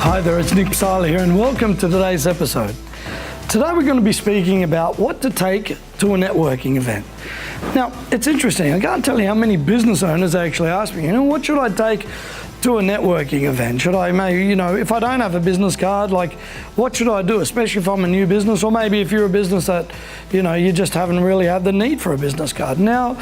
Hi there, it's Psaila here, and welcome to today's episode. Today we're going to be speaking about what to take to a networking event. Now, it's interesting. I can't tell you how many business owners actually ask me, what should I take to a networking event? Should I maybe, if I don't have a business card, what should I do, especially if I'm a new business, or maybe if you're a business that, you just haven't really had the need for a business card. Now,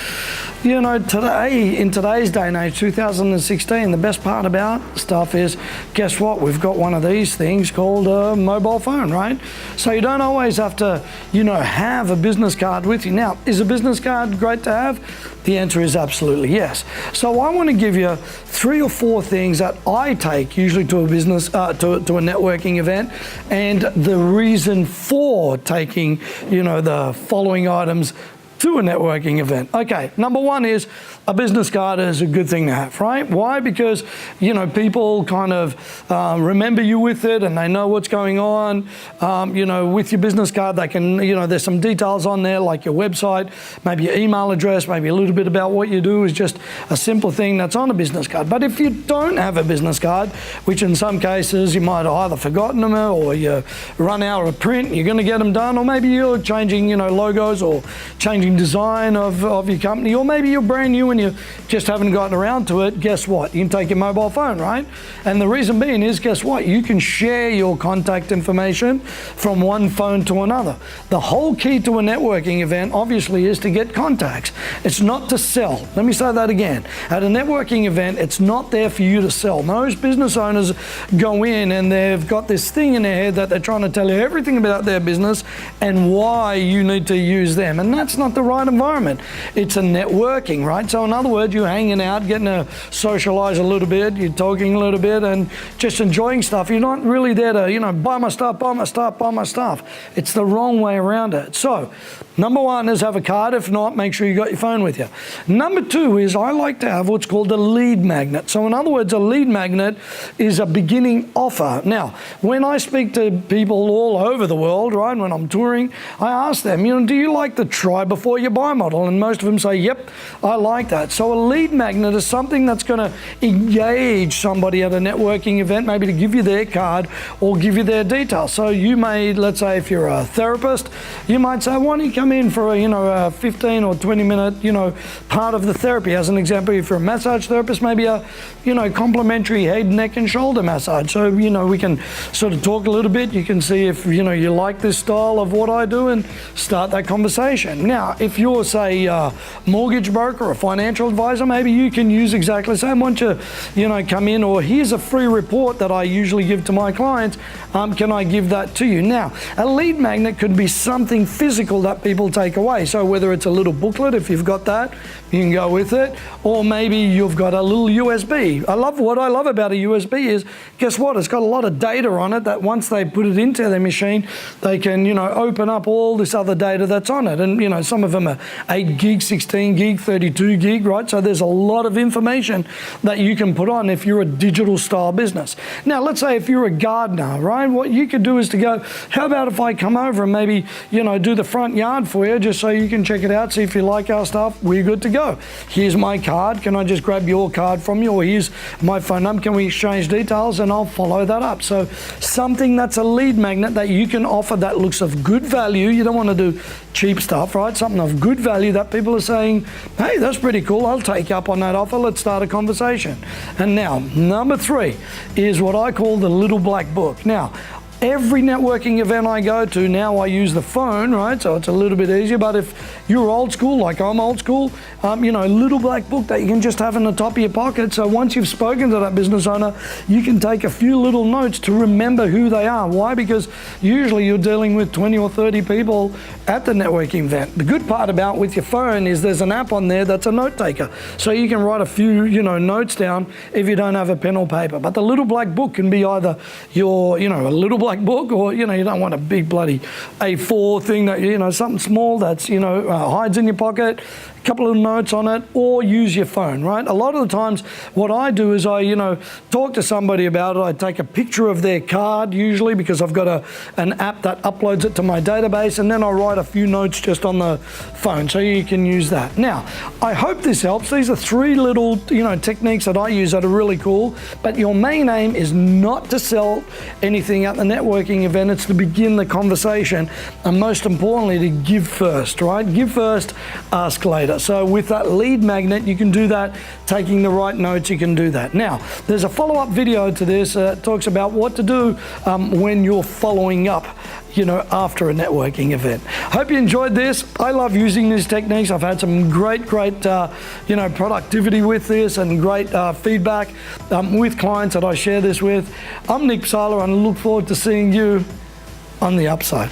today, in today's day and age, 2016, the best part about stuff is, guess what? We've got one of these things called a mobile phone, right? So you don't always have to, have a business card with you. Now, is a business card great to have? The answer is absolutely yes. So I want to give you 3 or 4 things that I take usually to a business, to a networking event, and the reason for taking, the following items to a networking event. Okay, number 1 is a business card is a good thing to have, right? Why? Because, people kind of remember you with it and they know what's going on. With your business card, they can, there's some details on there like your website, maybe your email address, maybe a little bit about what you do is just a simple thing that's on a business card. But if you don't have a business card, which in some cases you might have either forgotten them or you run out of print, you're going to get them done, or maybe you're changing, logos or changing design of your company, or maybe you're brand new and you just haven't gotten around to it, guess what? You can take your mobile phone, right? And the reason being is, guess what? You can share your contact information from one phone to another. The whole key to a networking event, obviously, is to get contacts. It's not to sell. Let me say that again. At a networking event, it's not there for you to sell. Most business owners go in and they've got this thing in their head that they're trying to tell you everything about their business and why you need to use them. And that's not the right environment. It's a networking, right? So in other words, you're hanging out, getting to socialize a little bit, you're talking a little bit and just enjoying stuff. You're not really there to, buy my stuff, buy my stuff, buy my stuff. It's the wrong way around it. So number 1 is have a card. If not, make sure you got your phone with you. Number 2 is I like to have what's called a lead magnet. So in other words, a lead magnet is a beginning offer. Now, when I speak to people all over the world, right, when I'm touring, I ask them, do you like the try before you buy model? And most of them say, yep, I like that. So a lead magnet is something that's going to engage somebody at a networking event, maybe to give you their card or give you their details. So you may, let's say if you're a therapist, you might say, why don't you come in for a 15 or 20 minute, part of the therapy. As an example, if you're a massage therapist, maybe a, complimentary head, neck and shoulder massage. So, we can sort of talk a little bit. You can see if, you like this style of what I do and start that conversation. Now, if you're, say, a mortgage broker or a financial advisor, maybe you can use exactly the same. Why don't you, come in, or here's a free report that I usually give to my clients. Can I give that to you? Now, a lead magnet could be something physical that people take away. So whether it's a little booklet, if you've got that, you can go with it, or maybe you've got a little USB. What I love about a USB is, guess what? It's got a lot of data on it that once they put it into their machine, they can, open up all this other data that's on it. And, some of them are 8 gig, 16 gig, 32 gig, right? So there's a lot of information that you can put on if you're a digital style business. Now, let's say if you're a gardener, right? What you could do is to go, how about if I come over and maybe, do the front yard for you, just so you can check it out, see if you like our stuff, we're good to go. Here's my card. Can I just grab your card from you? Or here's my phone number. Can we exchange details? And I'll follow that up. So something that's a lead magnet that you can offer that looks of good value. You don't want to do cheap stuff, right? Something of good value that people are saying, hey, that's pretty cool. I'll take you up on that offer. Let's start a conversation. And now, number 3 is what I call the little black book. Now, every networking event I go to now, I use the phone, right? So it's a little bit easier. But if you're old school, like I'm old school, a little black book that you can just have in the top of your pocket. So once you've spoken to that business owner, you can take a few little notes to remember who they are. Why? Because usually you're dealing with 20 or 30 people at the networking event. The good part about with your phone is there's an app on there that's a note taker. So you can write a few, notes down if you don't have a pen or paper. But the little black book can be either your, a little black book, or you don't want a big bloody A4 thing that something small that's hides in your pocket. couple of notes on it, or use your phone, right? A lot of the times what I do is I, talk to somebody about it. I take a picture of their card usually because I've got an app that uploads it to my database, and then I write a few notes just on the phone so you can use that. Now, I hope this helps. These are 3 little, techniques that I use that are really cool, but your main aim is not to sell anything at the networking event. It's to begin the conversation, and most importantly, to give first, right? Give first, ask later. So with that lead magnet, you can do that. Taking the right notes, you can do that. Now, there's a follow-up video to this that talks about what to do when you're following up, after a networking event. Hope you enjoyed this. I love using these techniques. I've had some great, productivity with this, and great feedback with clients that I share this with. I'm Psaila, and I look forward to seeing you on the upside.